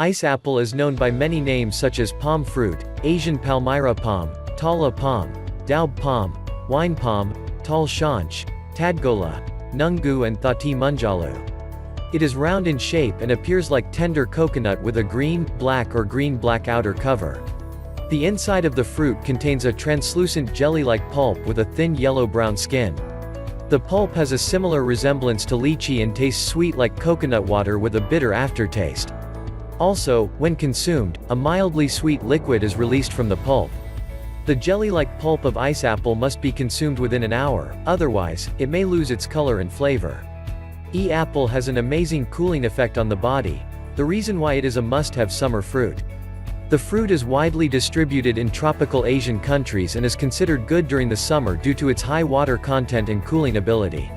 Ice apple is known by many names such as palm fruit, Asian palmyra palm, tala palm, daub palm, wine palm, tal shanch, tadgola, nungu and thati munjalu. It is round in shape and appears like tender coconut with a green, black or green-black outer cover. The inside of the fruit contains a translucent jelly-like pulp with a thin yellow-brown skin. The pulp has a similar resemblance to lychee and tastes sweet like coconut water with a bitter aftertaste. Also, when consumed, a mildly sweet liquid is released from the pulp. The jelly-like pulp of ice apple must be consumed within an hour, otherwise, it may lose its color and flavor. Apple has an amazing cooling effect on the body, the reason why it is a must-have summer fruit. The fruit is widely distributed in tropical Asian countries and is considered good during the summer due to its high water content and cooling ability.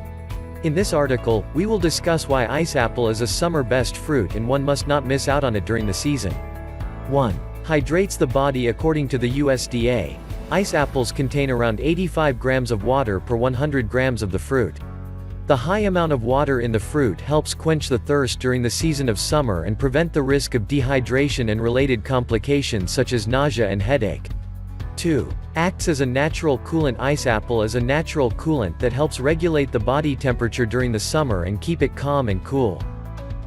In this article, we will discuss why ice apple is a summer best fruit and one must not miss out on it during the season. 1. Hydrates the body. According to the USDA, ice apples contain around 85 grams of water per 100 grams of the fruit. The high amount of water in the fruit helps quench the thirst during the season of summer and prevent the risk of dehydration and related complications such as nausea and headache. 2. Acts as a natural coolant. Ice apple is a natural coolant that helps regulate the body temperature during the summer and keep it calm and cool.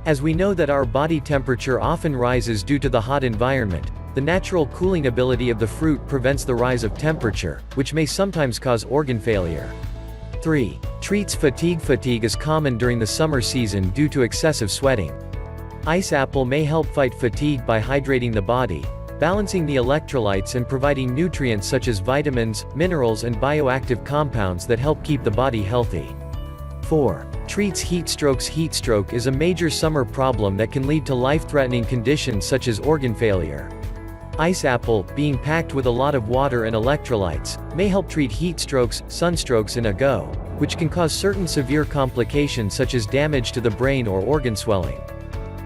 As we know that our body temperature often rises due to the hot environment, the natural cooling ability of the fruit prevents the rise of temperature, which may sometimes cause organ failure. 3. Treats fatigue. Fatigue is common during the summer season due to excessive sweating. Ice apple may help fight fatigue by hydrating the body, balancing the electrolytes and providing nutrients such as vitamins, minerals and bioactive compounds that help keep the body healthy. 4. Treats heat strokes. Heat stroke is a major summer problem that can lead to life-threatening conditions such as organ failure. Ice apple, being packed with a lot of water and electrolytes, may help treat heat strokes, sunstrokes and a go, which can cause certain severe complications such as damage to the brain or organ swelling.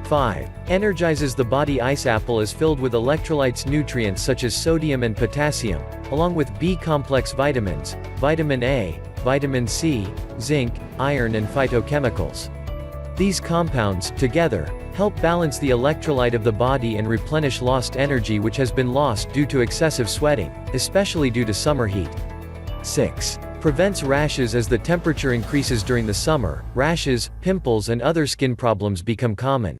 5. Energizes the body. Ice apple is filled with electrolytes. Nutrients such as sodium and potassium, along with B-complex vitamins, vitamin A, vitamin C, zinc, iron and phytochemicals. These compounds, together, help balance the electrolyte of the body and replenish lost energy which has been lost due to excessive sweating, especially due to summer heat. 6. Prevents rashes. As the temperature increases during the summer, rashes, pimples and other skin problems become common.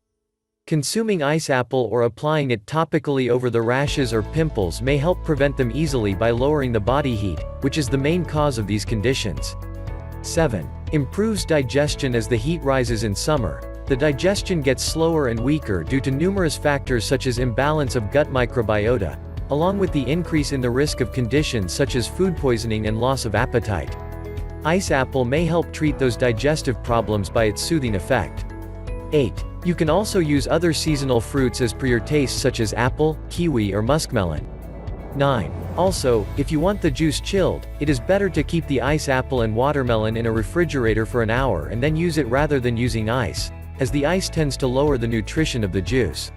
Consuming ice apple or applying it topically over the rashes or pimples may help prevent them easily by lowering the body heat, which is the main cause of these conditions. 7. Improves digestion. As the heat rises in summer, the digestion gets slower and weaker due to numerous factors such as imbalance of gut microbiota, along with the increase in the risk of conditions such as food poisoning and loss of appetite. Ice apple may help treat those digestive problems by its soothing effect. 8. You can also use other seasonal fruits as per your taste such as apple, kiwi or muskmelon. 9. Also, if you want the juice chilled, it is better to keep the ice apple and watermelon in a refrigerator for an hour and then use it rather than using ice, as the ice tends to lower the nutrition of the juice.